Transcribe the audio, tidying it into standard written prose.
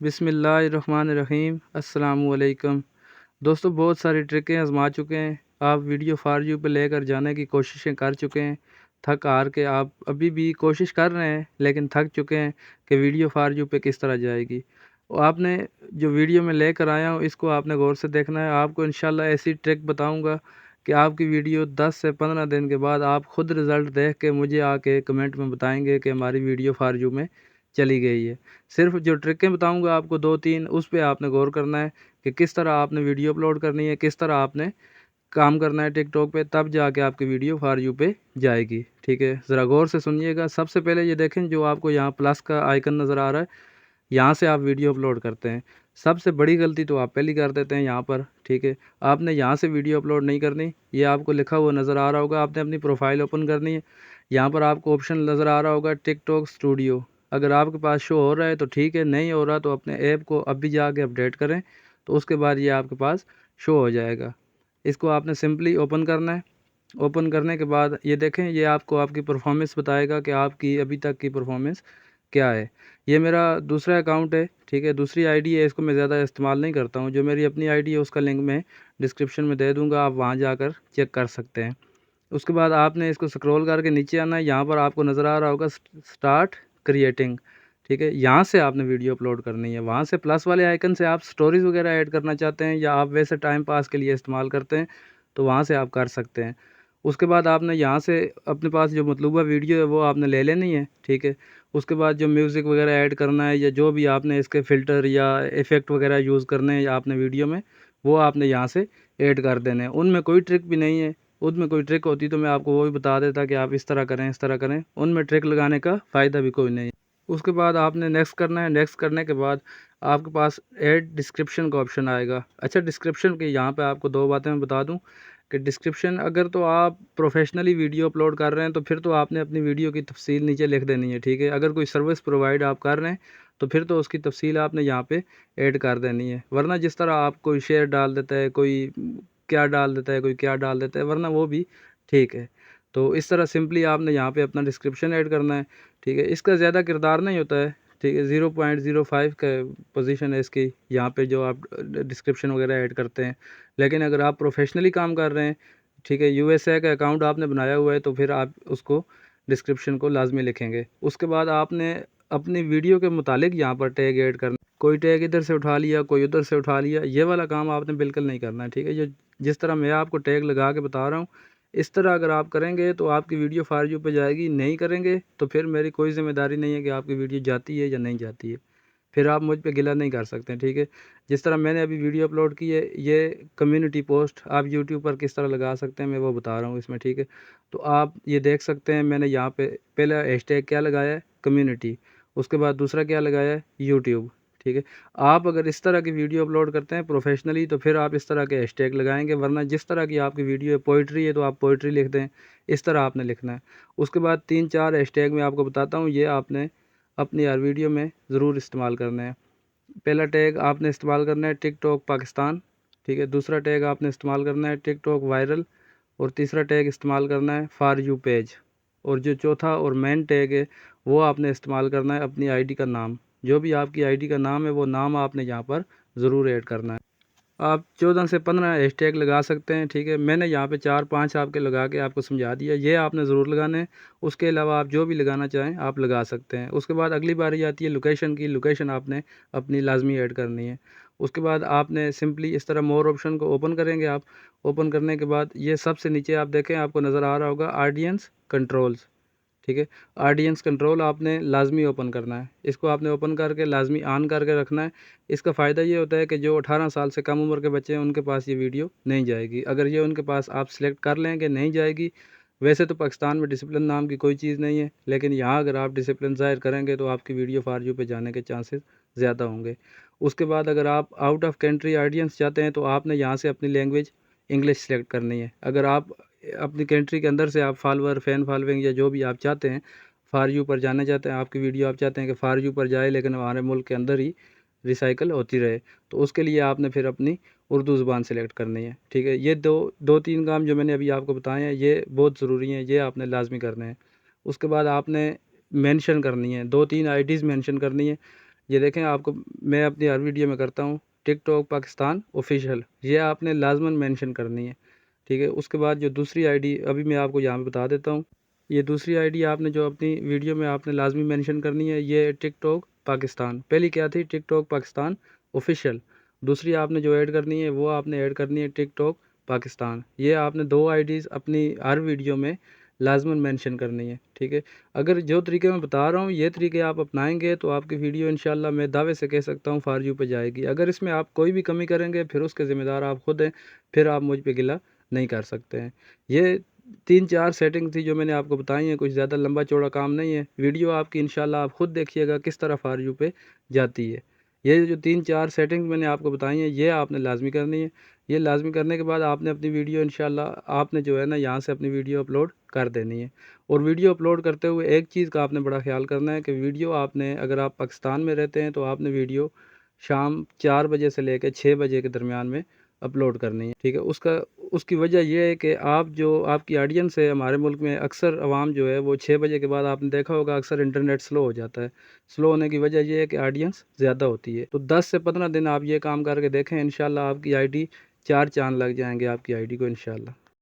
बिस्मिल्लाहिर्रहमानिर्रहीम अस्सलामुअलैकुम। दोस्तों, बहुत सारी ट्रिकें आजमा चुके हैं। आप वीडियो फॉर यू पे लेकर जाने की कोशिशें कर चुके हैं। थक हार के आप अभी भी कोशिश कर रहे हैं, लेकिन थक चुके हैं कि वीडियो फॉर यू पे किस तरह जाएगी। और आपने जो वीडियो में लेकर आया हूँ, इसको आपने गौर से देखना है। आपको इंशाल्लाह ऐसी ट्रिक बताऊँगा कि आपकी वीडियो 10 से 15 दिन के बाद आप ख़ुद रिज़ल्ट देख के मुझे आके कमेंट में बताएंगे कि हमारी वीडियो फॉर यू में चली गई है। सिर्फ जो ट्रिकें बताऊंगा आपको 2-3, उस पे आपने गौर करना है कि किस तरह आपने वीडियो अपलोड करनी है, किस तरह आपने काम करना है टिकटॉक पे, तब जाके आपकी वीडियो फॉर यू पे जाएगी। ठीक है, ज़रा गौर से सुनिएगा। सबसे पहले ये देखें, जो आपको यहाँ प्लस का आइकन नज़र आ रहा है, यहाँ से आप वीडियो अपलोड करते हैं। सबसे बड़ी गलती तो आप पहली कर देते हैं यहाँ पर। ठीक है, आपने यहाँ से वीडियो अपलोड नहीं करनी। ये आपको लिखा हुआ नज़र आ रहा होगा, आपने अपनी प्रोफाइल ओपन करनी है। यहाँ पर आपको ऑप्शन नज़र आ रहा होगा टिकटॉक स्टूडियो। अगर आपके पास शो हो रहा है तो ठीक है, नहीं हो रहा तो अपने ऐप को अभी जाके अपडेट करें, तो उसके बाद ये आपके पास शो हो जाएगा। इसको आपने सिंपली ओपन करना है। ओपन करने के बाद ये देखें, ये आपको आपकी परफॉर्मेंस बताएगा कि आपकी अभी तक की परफॉर्मेंस क्या है। ये मेरा दूसरा अकाउंट है, ठीक है, दूसरी आईडी है। इसको मैं ज़्यादा इस्तेमाल नहीं करता हूँ। जो मेरी अपनी आईडी है उसका लिंक मैं डिस्क्रिप्शन में दे दूँगा, आप वहाँ जाकर चेक कर सकते हैं। उसके बाद आपने इसको स्क्रॉल करके नीचे आना है। यहाँ पर आपको नज़र आ रहा होगा स्टार्ट क्रिएटिंग। ठीक है, यहाँ से आपने वीडियो अपलोड करनी है। वहाँ से प्लस वाले आइकन से आप स्टोरीज़ वगैरह ऐड करना चाहते हैं, या आप वैसे टाइम पास के लिए इस्तेमाल करते हैं, तो वहाँ से आप कर सकते हैं। उसके बाद आपने यहाँ से अपने पास जो मतलूबा वीडियो है वो आपने ले लेनी है। ठीक है, उसके बाद जो म्यूज़िक वगैरह ऐड करना है, या जो भी आपने इसके फ़िल्टर या इफ़ेक्ट वगैरह यूज़ करने हैं या आपने वीडियो में, वो आपने यहाँ से ऐड कर देने हैं। उनमें कोई ट्रिक भी नहीं है। उनमें कोई ट्रिक होती तो मैं आपको वो भी बता देता कि आप इस तरह करें, इस तरह करें। उनमें ट्रिक लगाने का फ़ायदा भी कोई नहीं है। उसके बाद आपने नेक्स्ट करना है। नेक्स्ट करने के बाद आपके पास ऐड डिस्क्रिप्शन का ऑप्शन आएगा। अच्छा, डिस्क्रिप्शन की यहाँ पे आपको दो बातें मैं बता दूँ कि डिस्क्रिप्शन, अगर तो आप प्रोफेशनली वीडियो अपलोड कर रहे हैं तो फिर तो आपने अपनी वीडियो की तफसील नीचे लिख देनी है। ठीक है, अगर कोई सर्विस प्रोवाइड आप कर रहे हैं तो फिर तो उसकी तफसील आपने यहाँ पे ऐड कर देनी है। वरना जिस तरह आप कोई शेयर डाल देता है, कोई क्या डाल देता है, कोई क्या डाल देता है, वरना वो भी ठीक है। तो इस तरह सिंपली आपने यहाँ पे अपना डिस्क्रिप्शन ऐड करना है। ठीक है, इसका ज़्यादा किरदार नहीं होता है। ठीक है, 0.05 का पोजीशन है इसकी, यहाँ पे जो आप डिस्क्रिप्शन वगैरह ऐड करते हैं। लेकिन अगर आप प्रोफेशनली काम कर रहे हैं, ठीक है, यूएसए का अकाउंट आपने बनाया हुआ है, तो फिर आप उसको डिस्क्रिप्शन को लाजमी लिखेंगे। उसके बाद आपने अपनी वीडियो के मुतालिक यहाँ पर टैग ऐड करना। कोई टैग इधर से उठा लिया, कोई उधर से उठा लिया, ये वाला काम आपने बिल्कुल नहीं करना है। ठीक है, जो जिस तरह मैं आपको टैग लगा के बता रहा हूँ, इस तरह अगर आप करेंगे तो आपकी वीडियो फॉर यू पे जाएगी। नहीं करेंगे तो फिर मेरी कोई ज़िम्मेदारी नहीं है कि आपकी वीडियो जाती है या नहीं जाती है। फिर आप मुझ पे गिला नहीं कर सकते। ठीक है, जिस तरह मैंने अभी वीडियो अपलोड की है, ये कम्युनिटी पोस्ट आप यूट्यूब पर किस तरह लगा सकते हैं, मैं वो बता रहा हूँ इसमें। ठीक है, तो आप ये देख सकते हैं, मैंने यहाँ पे पहला हैशटैग क्या लगाया है, कम्युनिटी। उसके बाद दूसरा क्या लगाया है, यूट्यूब। ठीक है, आप अगर इस तरह की वीडियो अपलोड करते हैं प्रोफेशनली, तो फिर आप इस तरह के हैशटैग लगाएंगे। वरना जिस तरह की आपकी वीडियो है, पोइट्री है तो आप पोइट्री लिख दें, इस तरह आपने लिखना है। उसके बाद 3-4 हैशटैग मैं आपको बताता हूँ, ये आपने अपनी यार वीडियो में ज़रूर इस्तेमाल करना है। पहला टैग आपने इस्तेमाल करना है टिकटॉक पाकिस्तान। ठीक है, दूसरा टैग आपने इस्तेमाल करना है टिकटॉक वायरल, और तीसरा टैग इस्तेमाल करना है फॉर यू पेज। और जो चौथा और मेन टैग है, वो आपने इस्तेमाल करना है अपनी आईडी का नाम। जो भी आपकी आईडी का नाम है, वो नाम आपने यहाँ पर ज़रूर ऐड करना है। आप 14 से 15 हैशटैग लगा सकते हैं। ठीक है, मैंने यहाँ पे 4-5 आपके लगा के आपको समझा दिया, ये आपने ज़रूर लगाने हैं। उसके अलावा आप जो भी लगाना चाहें आप लगा सकते हैं। उसके बाद अगली बारी आती है लोकेशन की। लोकेशन आपने अपनी लाजमी ऐड करनी है। उसके बाद आपने सिंपली इस तरह मोर ऑप्शन को ओपन करेंगे आप। ओपन करने के बाद ये सबसे नीचे आप देखें, आपको नज़र आ रहा होगा ऑडियंस कंट्रोल्स। ठीक है, ऑडियंस कंट्रोल आपने लाजमी ओपन करना है। इसको आपने ओपन करके लाजमी ऑन करके रखना है। इसका फ़ायदा ये होता है कि जो 18 साल से कम उम्र के बच्चे हैं, उनके पास ये वीडियो नहीं जाएगी। अगर ये उनके पास आप सिलेक्ट कर लें कि नहीं जाएगी, वैसे तो पाकिस्तान में डिसिप्लिन नाम की कोई चीज़ नहीं है, लेकिन यहाँ अगर आप डिसिप्लिन ज़ाहिर करेंगे तो आपकी वीडियो फॉर यू पे जाने के चांसेस ज़्यादा होंगे। उसके बाद अगर आप आउट ऑफ कंट्री ऑडियंस चाहते हैं, तो आपने यहाँ से अपनी लैंग्वेज इंग्लिश सेलेक्ट करनी है। अगर आप अपनी कंट्री के अंदर से आप फॉलोअर, फ़ैन फॉलोइंग या जो भी आप चाहते हैं, फॉर यू पर जाना चाहते हैं, आपकी वीडियो आप चाहते हैं कि फॉर यू पर जाए लेकिन हमारे मुल्क के अंदर ही रिसाइकल होती रहे, तो उसके लिए आपने फिर अपनी उर्दू ज़ुबान सेलेक्ट करनी है। ठीक है, ये दो तीन काम जो मैंने अभी आपको बताए हैं, ये बहुत ज़रूरी हैं, ये आपने लाजमी करने हैं। उसके बाद आपने मेंशन करनी है, 2-3 आईडीज़ मेंशन करनी है। ये देखें, आपको मैं अपनी हर वीडियो में करता हूँ टिकटॉक पाकिस्तान ऑफिशियल, ये आपने लाजमन मेंशन करनी है। ठीक है, उसके बाद जो दूसरी आईडी अभी मैं आपको यहाँ पे बता देता हूँ। ये दूसरी आईडी आपने जो अपनी वीडियो में आपने लाजमी मेंशन करनी है, ये टिकटॉक पाकिस्तान। पहली क्या थी? TikTok Pakistan official. दूसरी आपने जो ऐड करनी है वो आपने ऐड करनी है टिकटॉक पाकिस्तान। ये आपने दो आईडीज़ अपनी हर वीडियो में लाजमन मेंशन करनी है। ठीक है, अगर जो तरीके मैं बता रहा हूँ ये तरीके आप अपनाएंगे तो आपकी वीडियो इंशाल्लाह मैं दावे से कह सकता हूँ फॉर यू पे जाएगी। अगर इसमें आप कोई भी कमी करेंगे फिर उसके ज़िम्मेदार आप खुद हैं, फिर आप मुझ पे गिला नहीं कर सकते हैं। ये 3-4 सेटिंग थी जो मैंने आपको बताई हैं, कुछ ज़्यादा लंबा चौड़ा काम नहीं है। वीडियो आपकी इंशाल्लाह आप खुद देखिएगा किस तरह फॉर यू पे जाती है। ये जो 3-4 सेटिंग मैंने आपको बताई हैं ये आपने लाजमी करनी है। ये लाजमी करने के बाद आपने अपनी वीडियो इंशाल्लाह आपने जो है ना यहाँ से अपनी वीडियो अपलोड कर देनी है। और वीडियो अपलोड करते हुए एक चीज़ का आपने बड़ा ख्याल करना है कि वीडियो आपने, अगर आप पाकिस्तान में रहते हैं तो आपने वीडियो शाम 4 बजे से लेकर 6 बजे के दरमियान में अपलोड करनी है। ठीक है, उसकी वजह यह है कि आप जो आपकी ऑडियंस है हमारे मुल्क में, अक्सर आवाम जो है वो 6 बजे के बाद आपने देखा होगा अक्सर इंटरनेट स्लो हो जाता है। स्लो होने की वजह यह है कि ऑडियंस ज़्यादा होती है। तो 10 से 15 दिन आप ये काम करके देखें, इंशाल्लाह आपकी आईडी 4 चाँद लग जाएंगे आपकी आईडी को इंशाल्लाह।